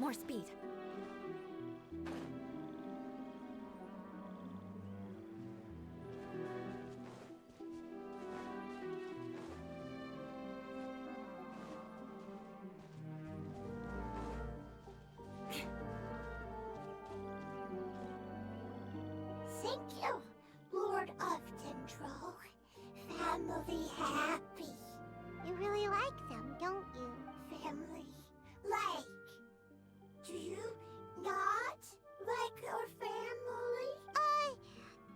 More speed. Thank you, Lord of Dendro. Family happy. You really like them, don't you? Family like. Do you not like your family?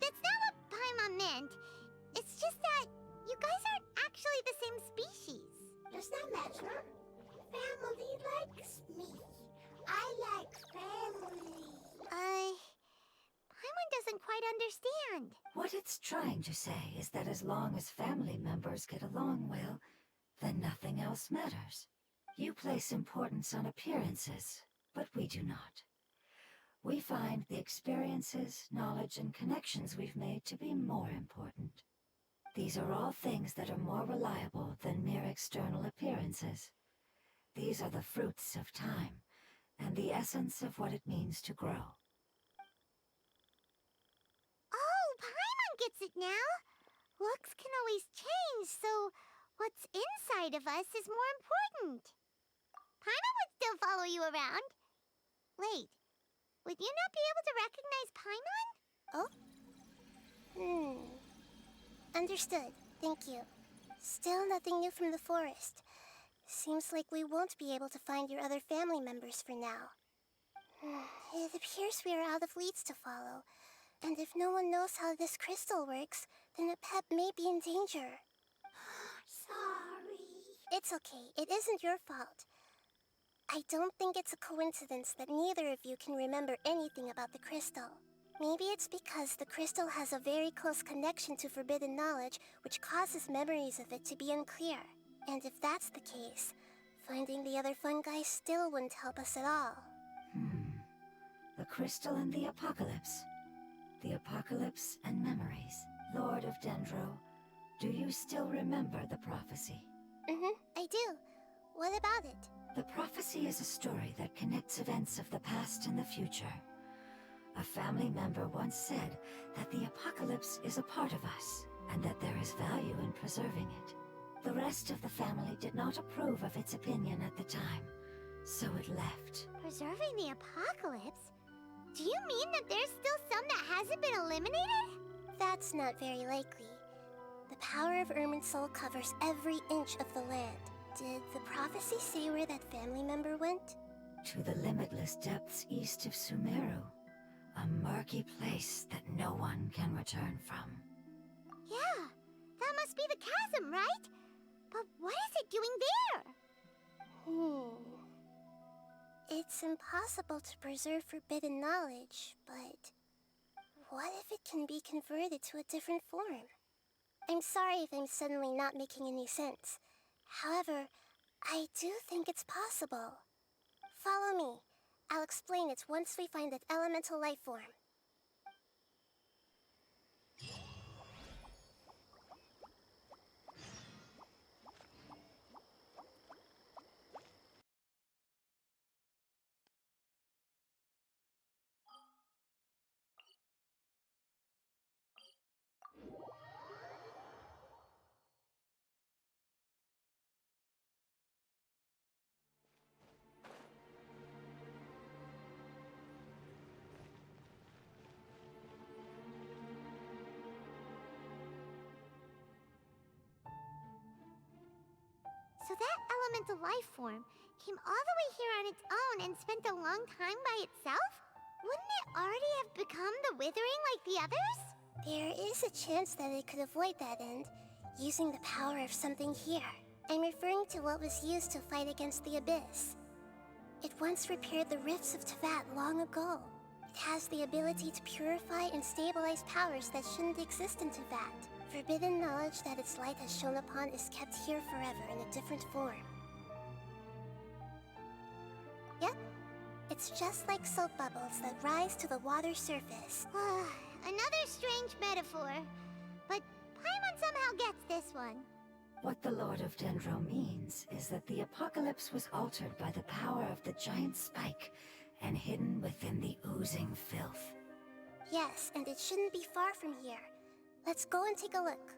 That's not what Paimon meant. It's just that you guys aren't actually the same species. Does that matter? Family likes me. I like family. Paimon doesn't quite understand. What it's trying to say is that as long as family members get along well, then nothing else matters. You place importance on appearances, but we do not. We find the experiences, knowledge, and connections we've made to be more important. These are all things that are more reliable than mere external appearances. These are the fruits of time, and the essence of what it means to grow. Oh, Paimon gets it now. Looks can always change, so what's inside of us is more important. Paimon would still follow you around. Wait, would you not be able to recognize Paimon? Oh? Understood. Thank you. Still nothing new from the forest. Seems like we won't be able to find your other family members for now. It appears we are out of leads to follow. And if no one knows how this crystal works, then a pet may be in danger. Sorry. It's okay. It isn't your fault. I don't think it's a coincidence that neither of you can remember anything about the crystal. Maybe it's because the crystal has a very close connection to forbidden knowledge, which causes memories of it to be unclear. And if that's the case, finding the other fungi still wouldn't help us at all. The crystal and the apocalypse. The apocalypse and memories. Lord of Dendro, do you still remember the prophecy? I do. What about it? The prophecy is a story that connects events of the past and the future. A family member once said that the apocalypse is a part of us, and that there is value in preserving it. The rest of the family did not approve of its opinion at the time, so it left. Preserving the apocalypse? Do you mean that there's still some that hasn't been eliminated? That's not very likely. The power of Irminsul covers every inch of the land. Did the prophecy say where that family member went? To the limitless depths east of Sumeru. A murky place that no one can return from. Yeah, that must be the chasm, right? But what is it doing there? It's impossible to preserve forbidden knowledge, but what if it can be converted to a different form? I'm sorry if I'm suddenly not making any sense. However, I do think it's possible. Follow me. I'll explain it once we find that elemental life form. So that elemental life form came all the way here on its own and spent a long time by itself? Wouldn't it already have become the Withering like the others? There is a chance that it could avoid that end, using the power of something here. I'm referring to what was used to fight against the Abyss. It once repaired the rifts of Teyvat long ago. It has the ability to purify and stabilize powers that shouldn't exist in Teyvat. Forbidden knowledge that its light has shone upon is kept here forever in a different form. Yep, it's just like soap bubbles that rise to the water's surface. Another strange metaphor. But Paimon somehow gets this one. What the Lord of Dendro means is that the apocalypse was altered by the power of the giant spike and hidden within the oozing filth. Yes, and it shouldn't be far from here. Let's go and take a look.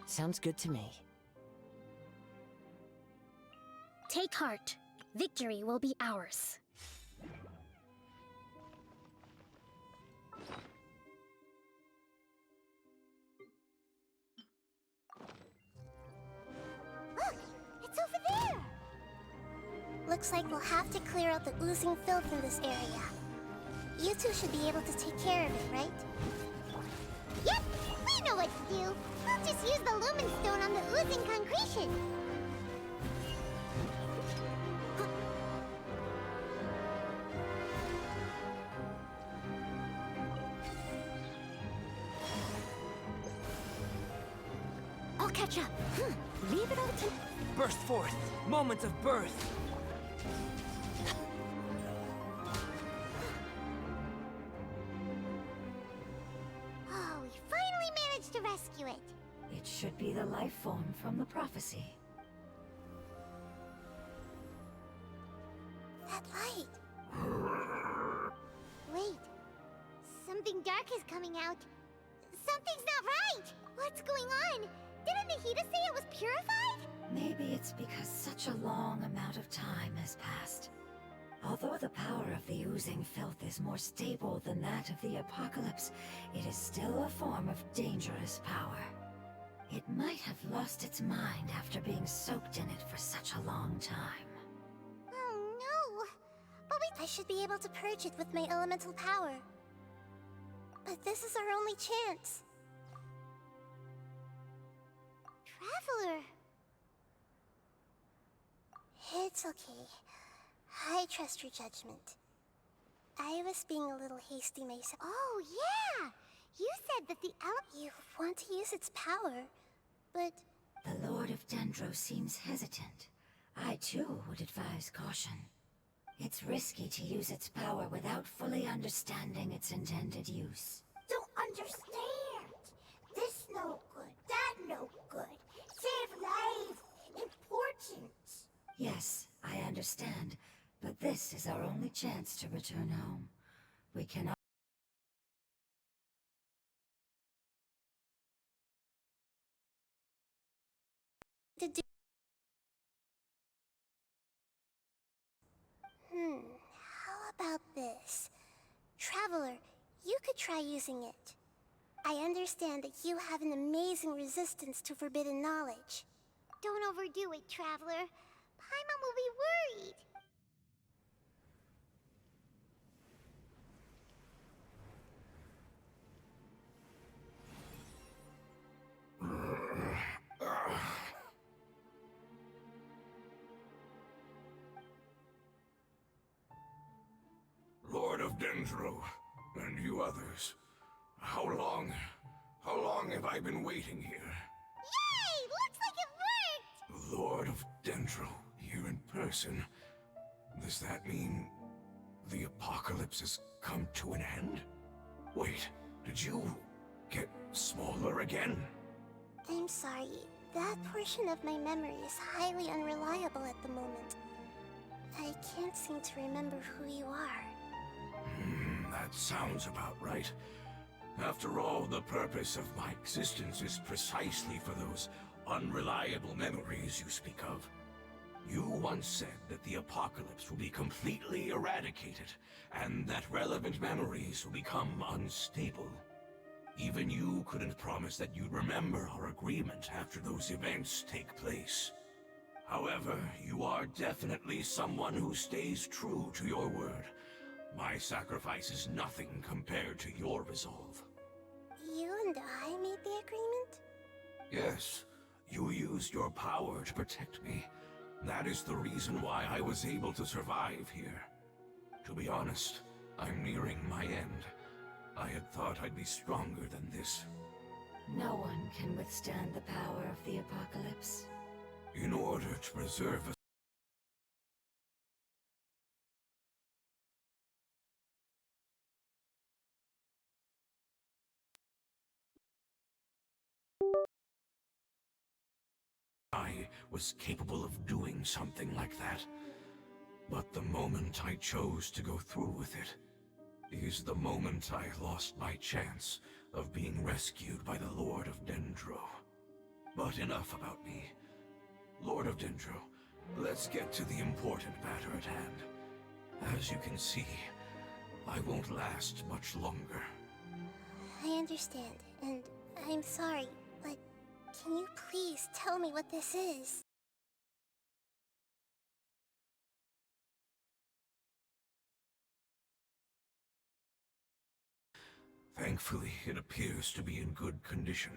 Sounds good to me. Take heart. Victory will be ours. Look! It's over there! Looks like we'll have to clear out the oozing filth in this area. You two should be able to take care of it, right? Yep! We know what to do! We'll just use the lumen stone on the oozing concretion! I'll catch up. Leave it all to... Burst forth! Moment of birth! Oh, we finally managed to rescue it! It should be the life form from the prophecy. That light. Wait. Something dark is coming out. Something's not right! What's going on? Didn't Nahida say it was purified? Maybe it's because such a long amount of time has passed. Although the power of the oozing filth is more stable than that of the apocalypse, it is still a form of dangerous power. It might have lost its mind after being soaked in it for such a long time. Oh no! But I should be able to purge it with my elemental power. But this is our only chance. Traveler! It's okay. I trust your judgment. I was being a little hasty myself. Oh yeah! You said that the You want to use its power, but The Lord of Dendro seems hesitant. I too would advise caution. It's risky to use its power without fully understanding its intended use. Don't understand. This no good, that no good. Save life. Important. Yes, I understand, but this is our only chance to return home. We cannot. to do. How about this? Traveler, you could try using it. I understand that you have an amazing resistance to forbidden knowledge. Don't overdo it, Traveler. Paimon will be worried. Lord of Dendro, and you others. How long have I been waiting here? Yay! Looks like it worked! Lord of Dendro, here in person. Does that mean the apocalypse has come to an end? Wait, did you get smaller again? I'm sorry. That portion of my memory is highly unreliable at the moment. I can't seem to remember who you are. That sounds about right. After all, the purpose of my existence is precisely for those unreliable memories you speak of. You once said that the apocalypse will be completely eradicated, and that relevant memories will become unstable. Even you couldn't promise that you'd remember our agreement after those events take place. However, you are definitely someone who stays true to your word. My sacrifice is nothing compared to your resolve. You and I made the agreement? Yes, you used your power to protect me. That is the reason why I was able to survive here. To be honest, I'm nearing my end. I had thought I'd be stronger than this. No one can withstand the power of the apocalypse. In order to preserve a I was capable of doing something like that. But the moment I chose to go through with it is the moment I lost my chance of being rescued by the Lord of Dendro. But enough about me. Lord of Dendro, let's get to the important matter at hand. As you can see, I won't last much longer. I understand, and I'm sorry, but can you please tell me what this is? Thankfully, it appears to be in good condition.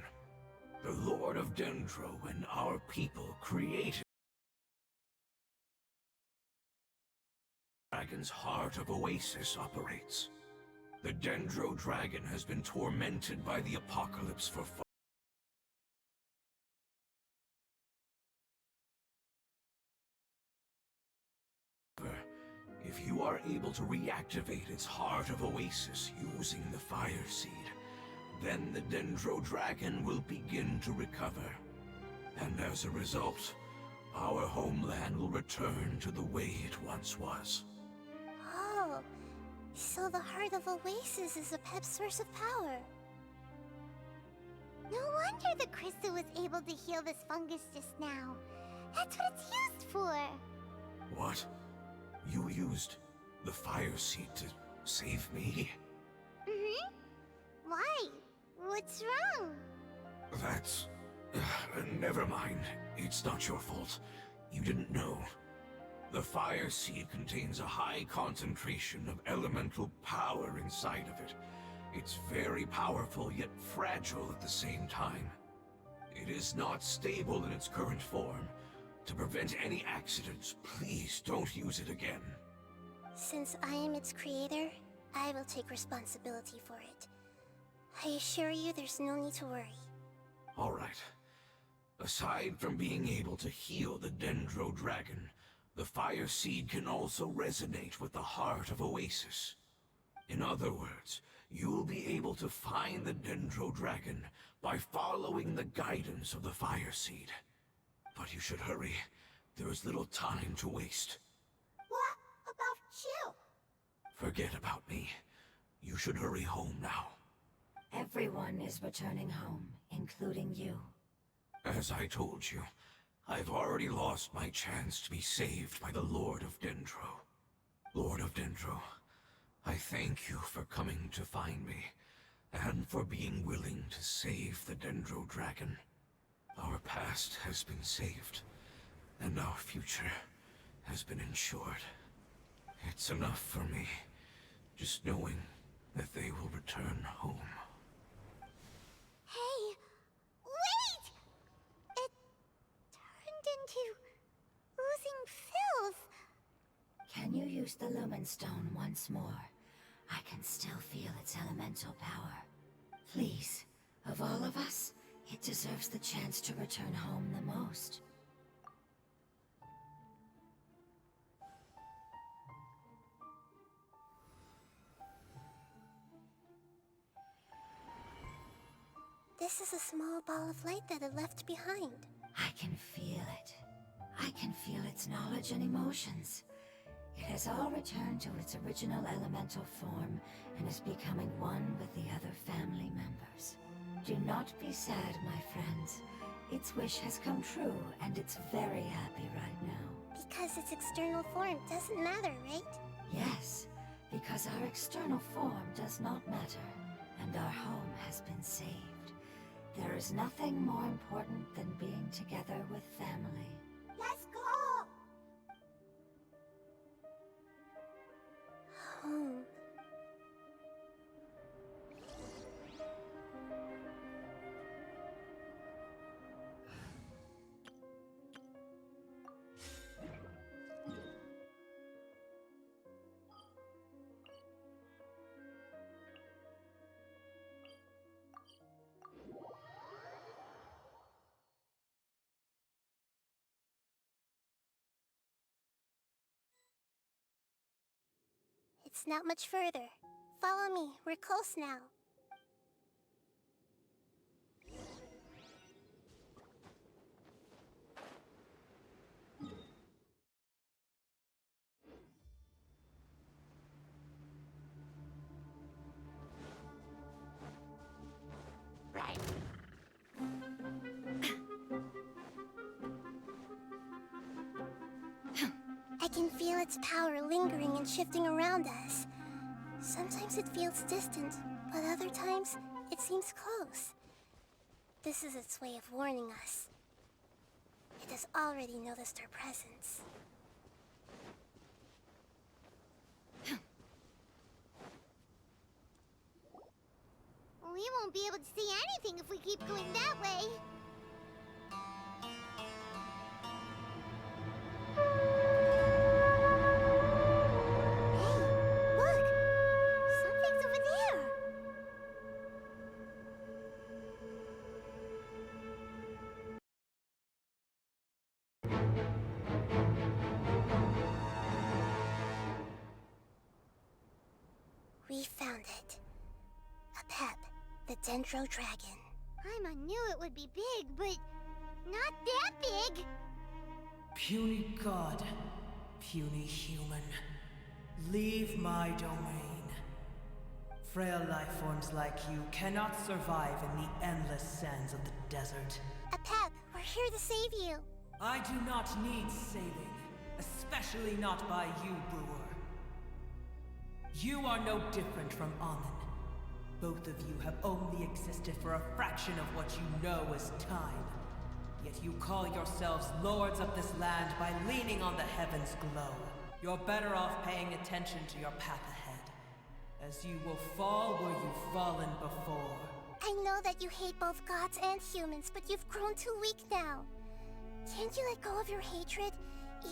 The Lord of Dendro and our people created Dragon's heart of Oasis operates. The Dendro dragon has been tormented by the apocalypse for if you are able to reactivate its heart of Oasis using the Fire Seed, then the Dendro dragon will begin to recover. And as a result, our homeland will return to the way it once was. Oh, so the Heart of Oasis is a pet source of power. No wonder the crystal was able to heal this fungus just now. That's what it's used for. What? You used the Fire Seed to save me? Mm-hmm. Why? What's wrong? That's... never mind. It's not your fault. You didn't know. The Fire Seed contains a high concentration of elemental power inside of it. It's very powerful, yet fragile at the same time. It is not stable in its current form. To prevent any accidents, please don't use it again. Since I am its creator, I will take responsibility for it. I assure you there's no need to worry. All right. Aside from being able to heal the Dendro dragon, the Fire Seed can also resonate with the heart of Oasis. In other words, you'll be able to find the Dendro dragon by following the guidance of the Fire Seed. But you should hurry. There is little time to waste. What about you? Forget about me. You should hurry home now. Everyone is returning home, including you. As I told you, I've already lost my chance to be saved by the Lord of Dendro. Lord of Dendro, I thank you for coming to find me, and for being willing to save the Dendro dragon. Our past has been saved, and our future has been ensured. It's enough for me, just knowing that they will return home. Hey, wait! It turned into oozing filth. Can you use the Lumen Stone once more? I can still feel its elemental power. Please, of all of us, it deserves the chance to return home the most. This is a small ball of light that it left behind. I can feel it. I can feel its knowledge and emotions. It has all returned to its original elemental form and is becoming one with the other family members. Do not be sad, my friends. Its wish has come true, and it's very happy right now. Because its external form doesn't matter, right? Yes, because our external form does not matter, and our home has been saved. There is nothing more important than being together with family. Let's go! Home. It's not much further. Follow me, we're close now. I can feel its power lingering and shifting around us. Sometimes it feels distant, but other times it seems close. This is its way of warning us. It has already noticed our presence. We won't be able to see anything if we keep going that way. Hey, look! Something's over there! We found it. A Pep, the Dendro dragon. Paimon knew it would be big, but not that big! Puny god, puny human, leave my domain. Frail life forms like you cannot survive in the endless sands of the desert. A Pep, we're here to save you. I do not need saving, especially not by you, Brewer. You are no different from Amun. Both of you have only existed for a fraction of what you know as time. Yet you call yourselves lords of this land by leaning on the heavens' glow. You're better off paying attention to your path ahead, as you will fall where you've fallen before. I know that you hate both gods and humans, but you've grown too weak now. Can't you let go of your hatred,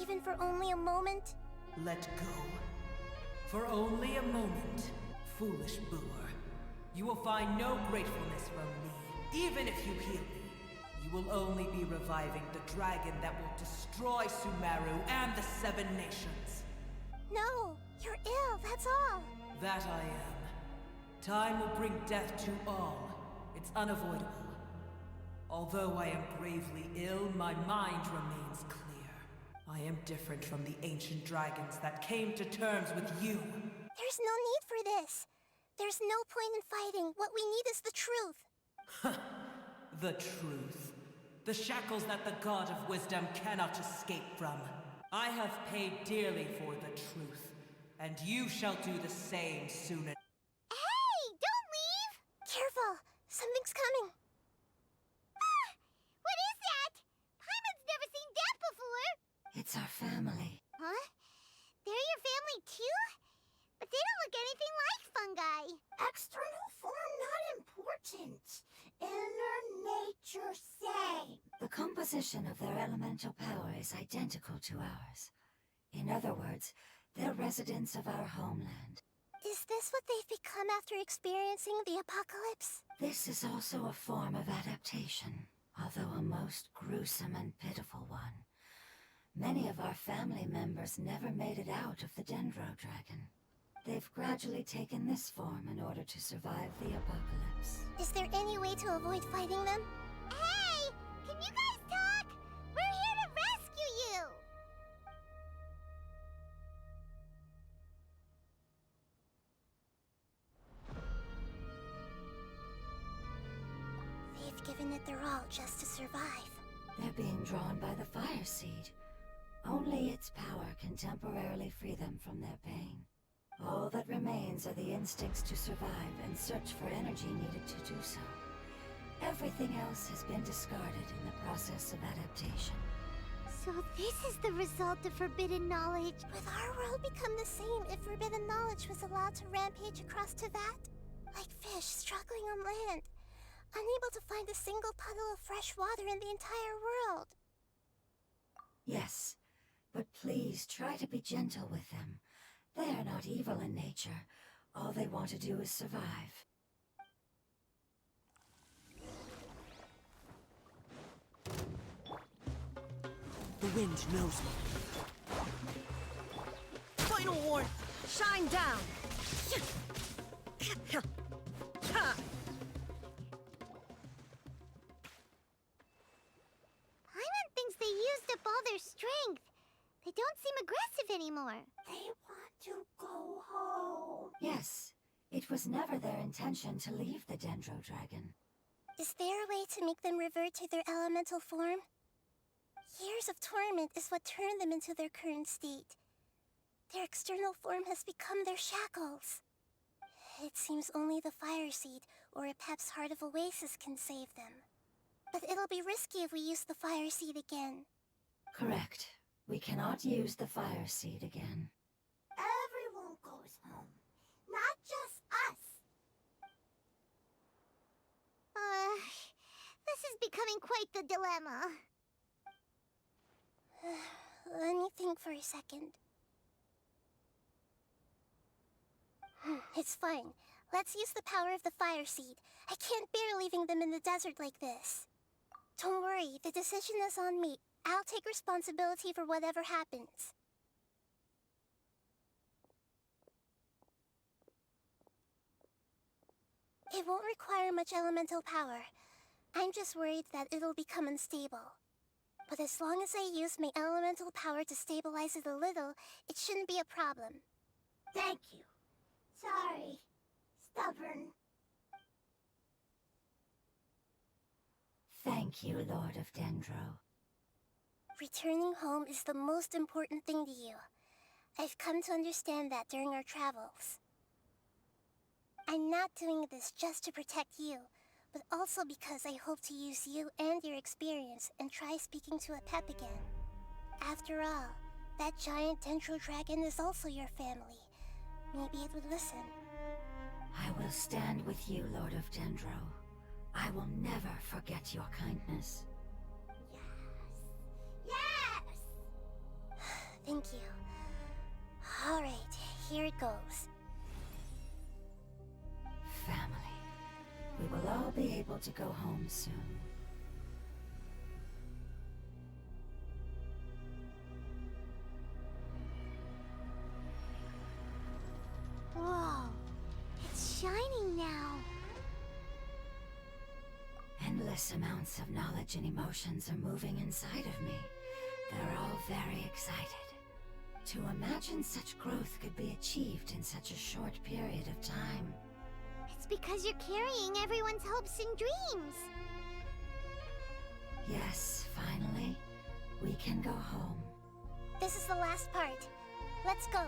even for only a moment? Let go. For only a moment, foolish Brewer. You will find no gratefulness from me, even if you heal me. You will only be reviving the dragon that will destroy Sumeru and the Seven Nations. No, you're ill, that's all. That I am. Time will bring death to all. It's unavoidable. Although I am gravely ill, my mind remains clear. I am different from the ancient dragons that came to terms with you. There's no need for this. There's no point in fighting. What we need is the truth. The truth. The shackles that the God of Wisdom cannot escape from. I have paid dearly for the truth, and you shall do the same soon. Hey, don't leave! Careful, something's coming. Ah! What is that? Paimon's never seen that before! It's our family. Huh? They're your family too? But they don't look anything like fungi. External form not important. Inner nature same. The composition of their elemental power is identical to ours. In other words, they're residents of our homeland. Is this what they've become after experiencing the apocalypse? This is also a form of adaptation, although a most gruesome and pitiful one. Many of our family members never made it out of the Dendro dragon. They've gradually taken this form in order to survive the apocalypse. Is there any way to avoid fighting them? Hey! Can you guys talk? We're here to rescue you! they've given it their all just to survive. They're being drawn by the fire seed. Only its power can temporarily free them from their pain. All that remains are the instincts to survive and search for energy needed to do so. Everything else has been discarded in the process of adaptation. So this is the result of forbidden knowledge. Would our world become the same if forbidden knowledge was allowed to rampage across Teyvat? Like fish struggling on land, unable to find a single puddle of fresh water in the entire world. Yes, but please try to be gentle with them. They are not evil in nature. All they want to do is survive. The wind knows me. Final warning! Shine down! Paimon thinks they used up all their strength. They don't seem aggressive anymore. They want to go home. Yes, it was never their intention to leave the Dendro dragon. Is there a way to make them revert to their elemental form? Years of torment is what turned them into their current state. Their external form has become their shackles. It seems only the fire seed or Epep's Heart of Oasis can save them. But it'll be risky if we use the fire seed again. Correct. We cannot use the fire seed again. Everyone goes home, not just us. This is becoming quite the dilemma. Let me think for a second. It's fine. Let's use the power of the fire seed. I can't bear leaving them in the desert like this. Don't worry, the decision is on me. I'll take responsibility for whatever happens. It won't require much elemental power. I'm just worried that it'll become unstable. But as long as I use my elemental power to stabilize it a little, it shouldn't be a problem. Thank you. Sorry. Stubborn. Thank you, Lord of Dendro. Returning home is the most important thing to you. I've come to understand that during our travels. I'm not doing this just to protect you, but also because I hope to use you and your experience and try speaking to Epep again. After all, that giant Dendro dragon is also your family. Maybe it would listen. I will stand with you, Lord of Dendro. I will never forget your kindness. Yes! Thank you. Alright, here it goes. Family. We will all be able to go home soon. Whoa, it's shining now. Endless amounts of knowledge and emotions are moving inside of me. They're all very excited. To imagine such growth could be achieved in such a short period of time. It's because you're carrying everyone's hopes and dreams. Yes, finally, we can go home. This is the last part. Let's go.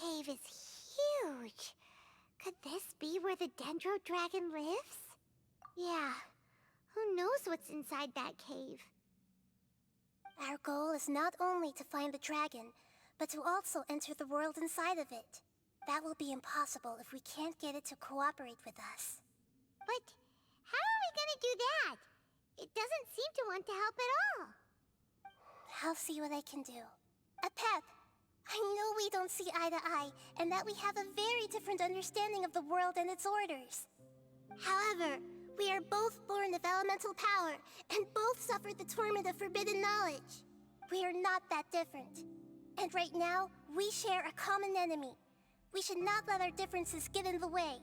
cave is huge. Could this be where the Dendro dragon lives? Yeah, who knows what's inside that cave? Our goal is not only to find the dragon, but to also enter the world inside of it. That will be impossible if we can't get it to cooperate with us. But how are we gonna do that? It doesn't seem to want to help at all. I'll see what I can do. Pep, I know we don't see eye to eye, and that we have a very different understanding of the world and its orders. However, we are both born of elemental power, and both suffered the torment of forbidden knowledge. We are not that different. And right now, we share a common enemy. We should not let our differences get in the way.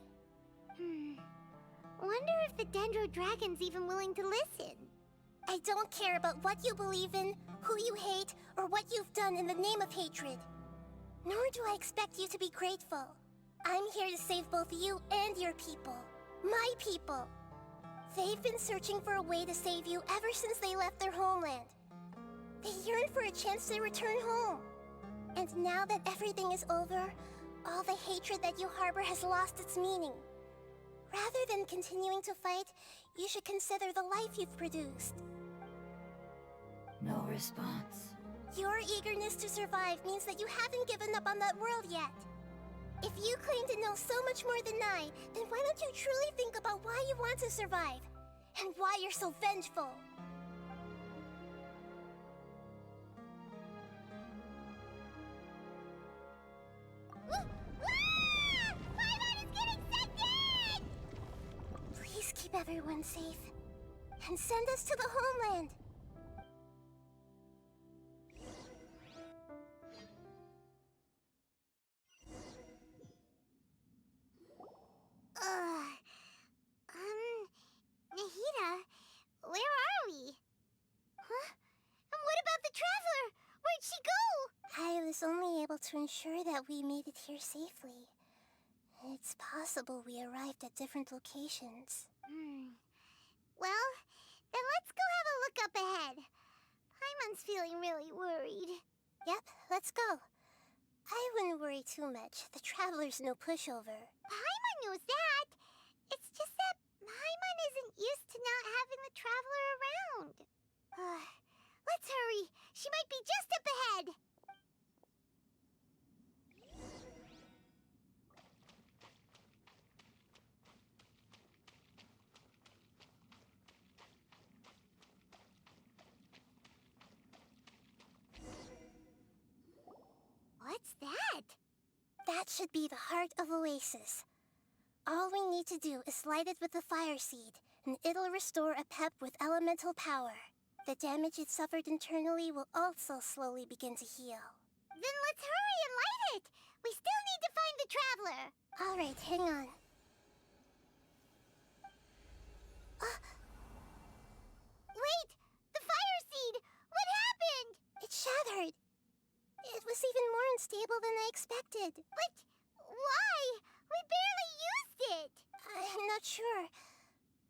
Wonder if the Dendro dragon's even willing to listen. I don't care about what you believe in, who you hate, or what you've done in the name of hatred. Nor do I expect you to be grateful. I'm here to save both you and your people. My people. They've been searching for a way to save you ever since they left their homeland. They yearn for a chance to return home. And now that everything is over, all the hatred that you harbor has lost its meaning. Rather than continuing to fight, you should consider the life you've produced. No response. Your eagerness to survive means that you haven't given up on that world yet. If you claim to know so much more than I, then why don't you truly think about why you want to survive? And why you're so vengeful? Paimon is getting sucked in! Please keep everyone safe. And send us to the homeland. Nahida, where are we? Huh? And what about the Traveler? Where'd she go? I was only able to ensure that we made it here safely. It's possible we arrived at different locations. Well, then let's go have a look up ahead. Paimon's feeling really worried. Yep, let's go. I wouldn't worry too much. The Traveler's no pushover. Paimon knows that. It's just that Paimon isn't used to not having the Traveler around. Let's hurry. She might be just up ahead. What's that? That should be the heart of Oasis. All we need to do is light it with the fire seed, and it'll restore a pep with elemental power. The damage it suffered internally will also slowly begin to heal. Then let's hurry and light it. We still need to find the Traveler. All right, hang on. Wait! The fire seed! What happened? It shattered. It was even more unstable than I expected. But why? We barely used it. I'm not sure.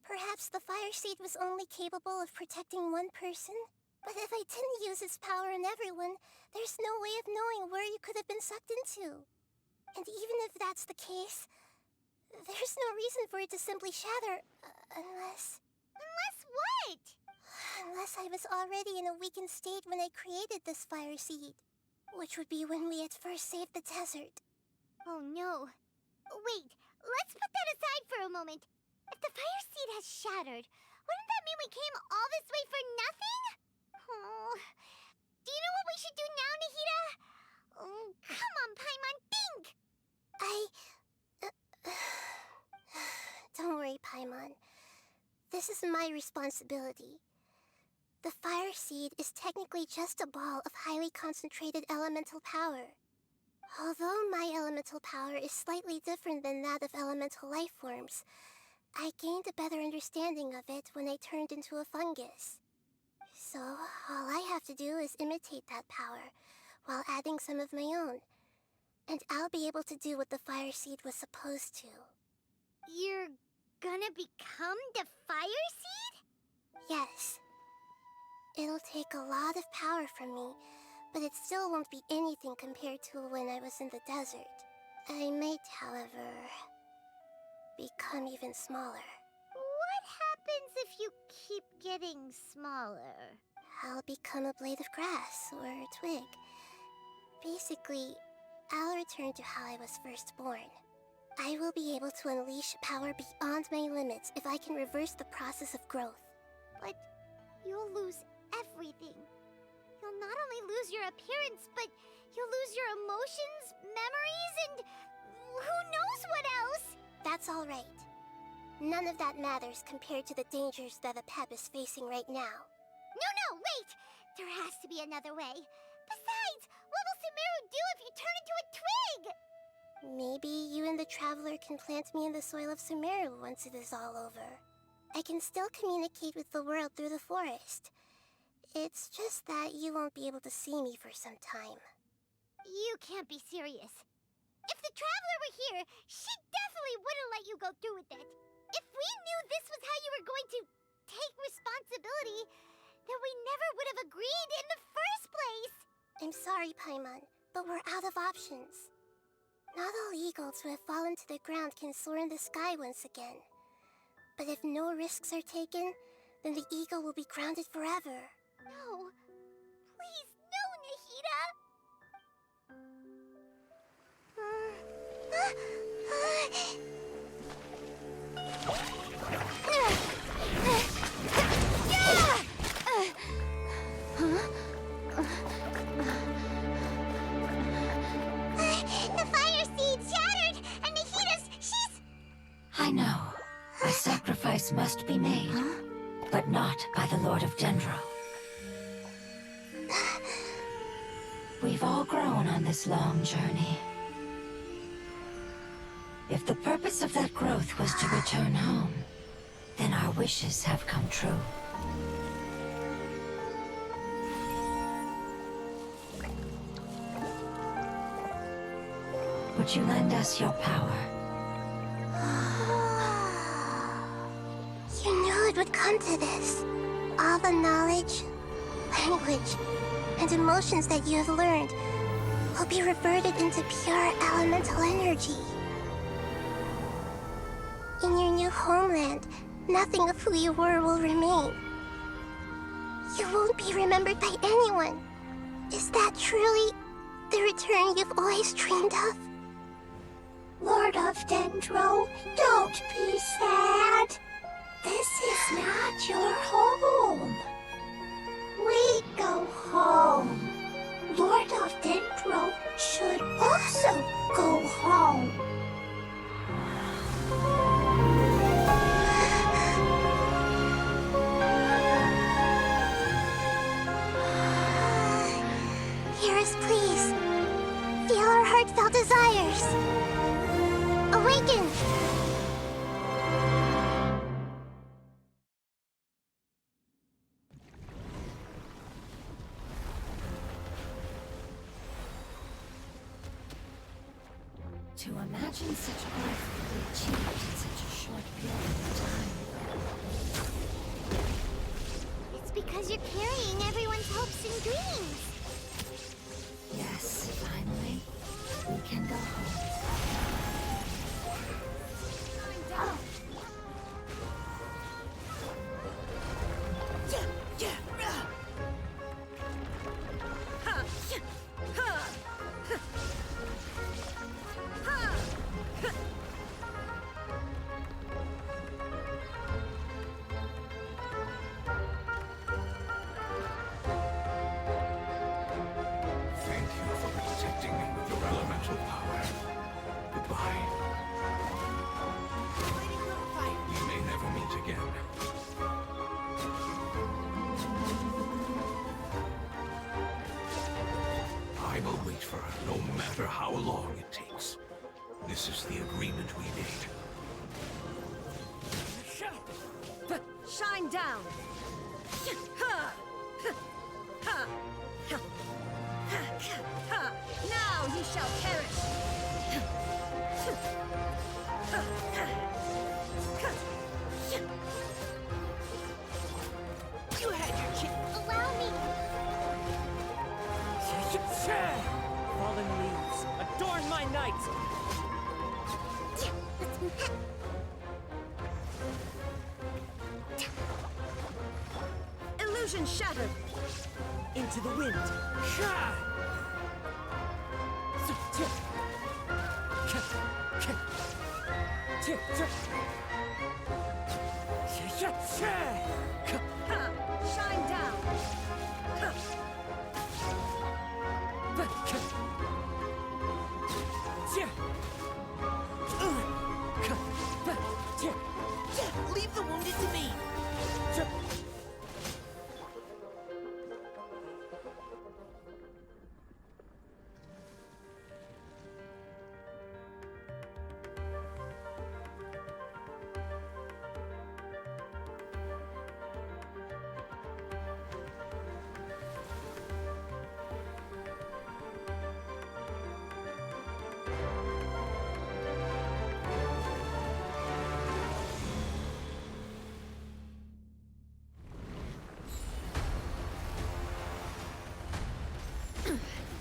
Perhaps the fire seed was only capable of protecting one person? But if I didn't use its power on everyone, there's no way of knowing where you could have been sucked into. And even if that's the case, there's no reason for it to simply shatter, unless... Unless what? Unless I was already in a weakened state when I created this fire seed. Which would be when we at first saved the desert. Oh no. Wait, let's put that aside for a moment. If the fire seed has shattered, wouldn't that mean we came all this way for nothing? Oh. Do you know what we should do now, Nahida? Oh, come on, Paimon, think! Don't worry, Paimon. This is my responsibility. The fire seed is technically just a ball of highly concentrated elemental power. Although my elemental power is slightly different than that of elemental life forms, I gained a better understanding of it when I turned into a fungus. So, all I have to do is imitate that power, while adding some of my own. And I'll be able to do what the fire seed was supposed to. You're gonna become the fire seed? Yes. It'll take a lot of power from me, but it still won't be anything compared to when I was in the desert. I might, however, become even smaller. What happens if you keep getting smaller? I'll become a blade of grass or a twig. Basically, I'll return to how I was first born. I will be able to unleash power beyond my limits if I can reverse the process of growth. But you'll lose everything. You'll not only lose your appearance, but you'll lose your emotions, memories, and who knows what else? That's all right. None of that matters compared to the dangers that the Pep is facing right now. No, wait! There has to be another way. Besides, what will Sumeru do if you turn into a twig? Maybe you and the Traveler can plant me in the soil of Sumeru once it is all over. I can still communicate with the world through the forest. It's just that you won't be able to see me for some time. You can't be serious. If the Traveler were here, she definitely wouldn't let you go through with it. If we knew this was how you were going to take responsibility, then we never would have agreed in the first place. I'm sorry, Paimon, but we're out of options. Not all eagles who have fallen to the ground can soar in the sky once again. But if no risks are taken, then the eagle will be grounded forever. No. Please, no, Nahida! The fire seed shattered, and she's... I know. A sacrifice must be made, but not by the Lord of Dendro. We've all grown on this long journey. If the purpose of that growth was to return home, then our wishes have come true. Would you lend us your power? You knew it would come to this. All the knowledge, language, and emotions that you have learned will be reverted into pure elemental energy. In your new homeland, nothing of who you were will remain. You won't be remembered by anyone. Is that truly the return you've always dreamed of? Lord of Dendro, don't be sad. This is not your home. We go home. Lord of Dendro should also go home. Hear us, please. Feel our heartfelt desires. Awaken! To imagine such growth could be achieved in such a short period of time. It's because you're carrying everyone's hopes and dreams. Yes, finally, we can go home. Thank you for protecting me with your elemental power. Goodbye. We may never meet again. I will wait for her, no matter how long it takes. This is the agreement we made. Shine down! Now he shall perish! You had your chance. Allow me. Fallen leaves, adorn my night! Illusion shattered! Into the wind! Shine down! Leave the wounded to me!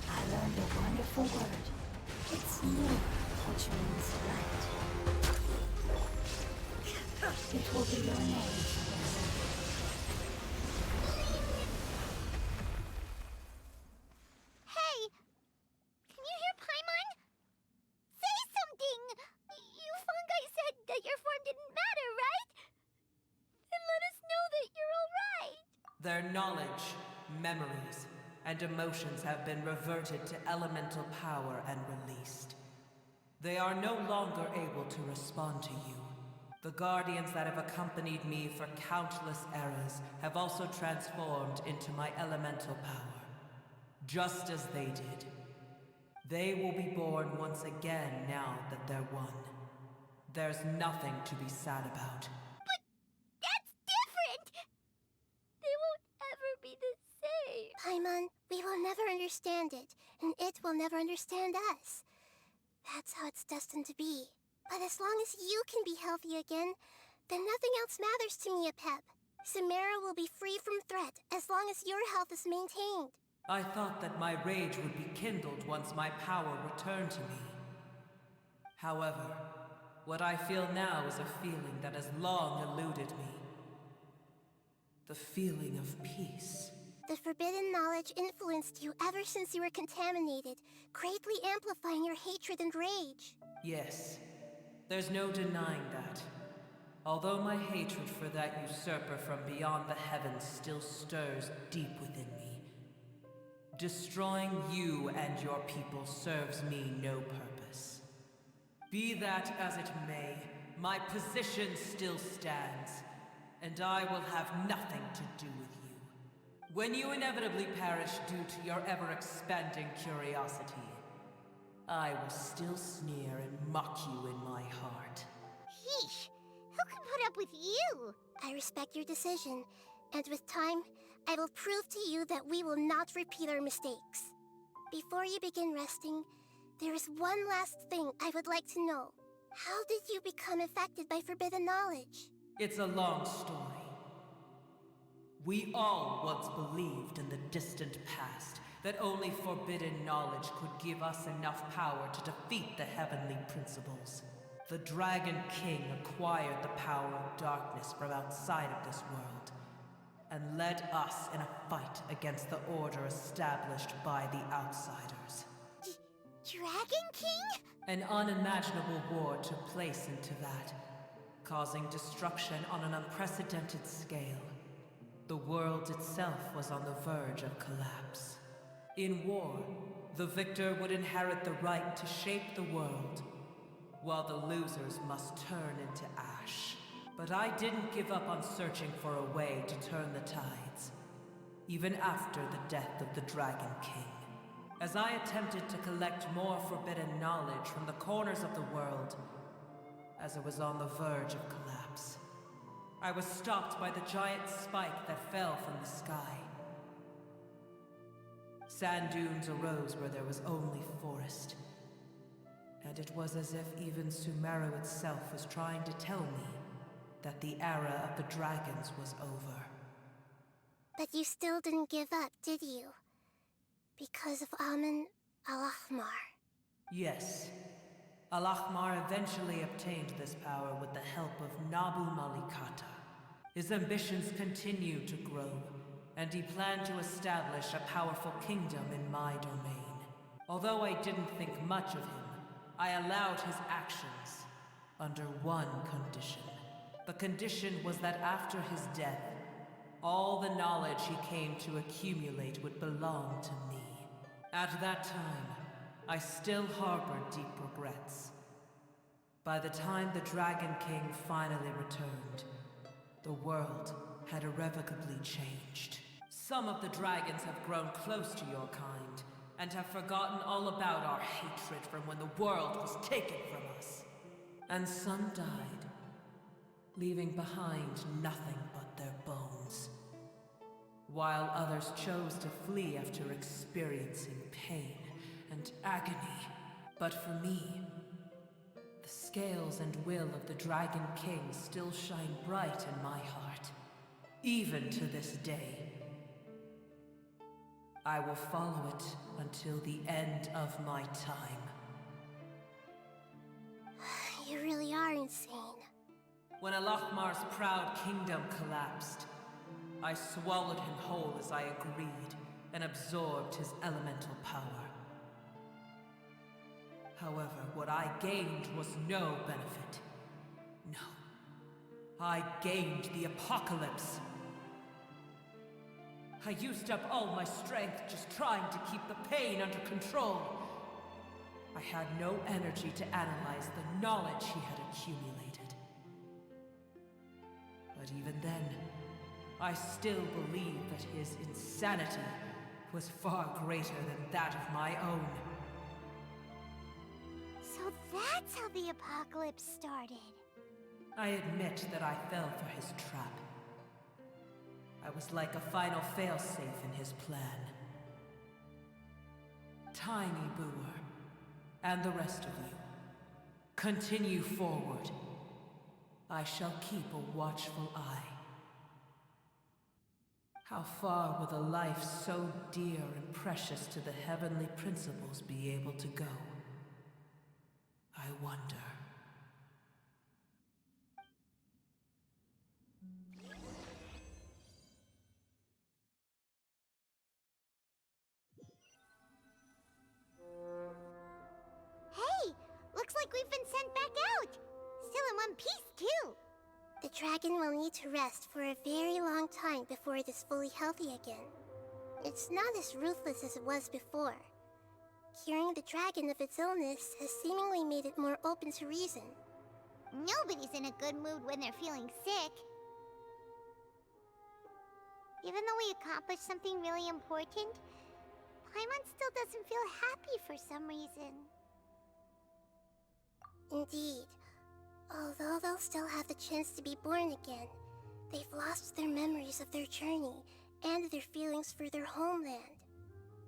I learned a wonderful word. It's nur, which means light. It will be your name. Hey! Can you hear Paimon? Say something! You fungi said that your form didn't matter, right? Then let us know that you're alright! Their knowledge, memories, and emotions have been reverted to elemental power and released. They are no longer able to respond to you. The guardians that have accompanied me for countless eras have also transformed into my elemental power, just as they did. They will be born once again now that they're one. There's nothing to be sad about. But that's different! They won't ever be the same. Paimon, we will never understand it, and it will never understand us. That's how it's destined to be. But as long as you can be healthy again, then nothing else matters to me, Apep. Samara will be free from threat as long as your health is maintained. I thought that my rage would be kindled once my power returned to me. However, what I feel now is a feeling that has long eluded me. The feeling of peace. The forbidden knowledge influenced you ever since you were contaminated, greatly amplifying your hatred and rage. Yes, there's no denying that. Although my hatred for that usurper from beyond the heavens still stirs deep within me, destroying you and your people serves me no purpose. Be that as it may, my position still stands, and I will have nothing to do with you. When you inevitably perish due to your ever-expanding curiosity, I will still sneer and mock you in my heart. Yeesh! Who can put up with you? I respect your decision, and with time, I will prove to you that we will not repeat our mistakes. Before you begin resting, there is one last thing I would like to know. How did you become affected by forbidden knowledge? It's a long story. We all once believed in the distant past that only forbidden knowledge could give us enough power to defeat the heavenly principles. The Dragon King acquired the power of darkness from outside of this world, and led us in a fight against the order established by the outsiders. Dragon King? An unimaginable war took place into that, causing destruction on an unprecedented scale. The world itself was on the verge of collapse. In war, the victor would inherit the right to shape the world, while the losers must turn into ash. But I didn't give up on searching for a way to turn the tides, even after the death of the Dragon King. As I attempted to collect more forbidden knowledge from the corners of the world, as it was on the verge of collapse, I was stopped by the giant spike that fell from the sky. Sand dunes arose where there was only forest, and it was as if even Sumeru itself was trying to tell me that the era of the dragons was over. But you still didn't give up, did you? Because of Amun Al-Ahmar. Yes. Al-Ahmar eventually obtained this power with the help of Nabu Malikata. His ambitions continued to grow, and he planned to establish a powerful kingdom in my domain. Although I didn't think much of him, I allowed his actions under one condition. The condition was that after his death, all the knowledge he came to accumulate would belong to me. At that time, I still harbored deep regrets. By the time the Dragon King finally returned, the world had irrevocably changed. Some of the dragons have grown close to your kind, and have forgotten all about our hatred from when the world was taken from us. And some died, leaving behind nothing but their bones. While others chose to flee after experiencing pain and agony. But for me, the scales and will of the Dragon King still shine bright in my heart, even to this day. I will follow it until the end of my time. You really are insane. When Al-Ahmar's proud kingdom collapsed, I swallowed him whole as I agreed, and absorbed his elemental power. However, what I gained was no benefit. No. I gained the apocalypse. I used up all my strength just trying to keep the pain under control. I had no energy to analyze the knowledge he had accumulated. But even then, I still believe that his insanity was far greater than that of my own. So that's how the apocalypse started. I admit that I fell for his trap. I was like a final failsafe in his plan. Tiny Booer, and the rest of you, continue forward. I shall keep a watchful eye. How far will a life so dear and precious to the heavenly principles be able to go? I wonder. Hey! Looks like we've been sent back out! Still in one piece, too! The dragon will need to rest for a very long time before it is fully healthy again. It's not as ruthless as it was before. Curing the dragon of its illness has seemingly made it more open to reason. Nobody's in a good mood when they're feeling sick. Even though we accomplished something really important, Paimon still doesn't feel happy for some reason. Indeed. Although they'll still have the chance to be born again, they've lost their memories of their journey and their feelings for their homeland.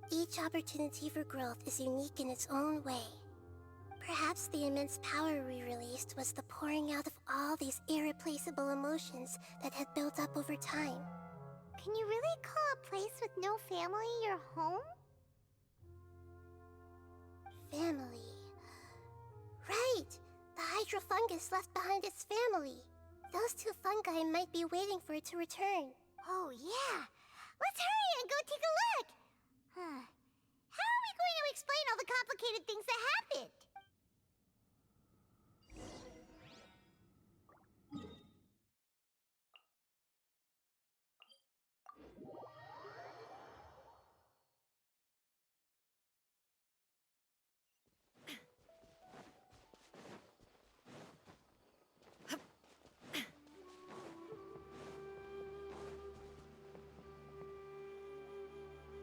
Each opportunity for growth is unique in its own way. Perhaps the immense power we released was the pouring out of all these irreplaceable emotions that had built up over time. Can you really call a place with no family your home? Family. Right! The hydrofungus left behind its family. Those two fungi might be waiting for it to return. Oh, yeah! Let's hurry and go take a look! Huh. How are we going to explain all the complicated things that happened?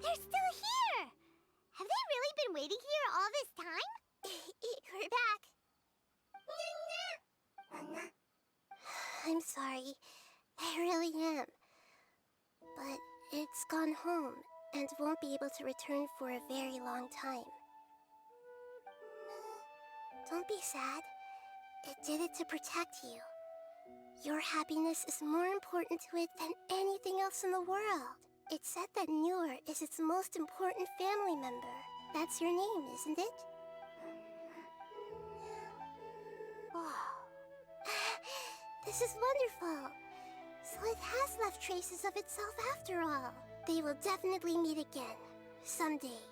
They're still here! Have they really been waiting here all this time? We're back. I'm sorry. I really am. But it's gone home and won't be able to return for a very long time. Don't be sad. It did it to protect you. Your happiness is more important to it than anything else in the world. It said that Noor is its most important family member. That's your name, isn't it? Oh. This is wonderful. So it has left traces of itself after all. They will definitely meet again. Someday.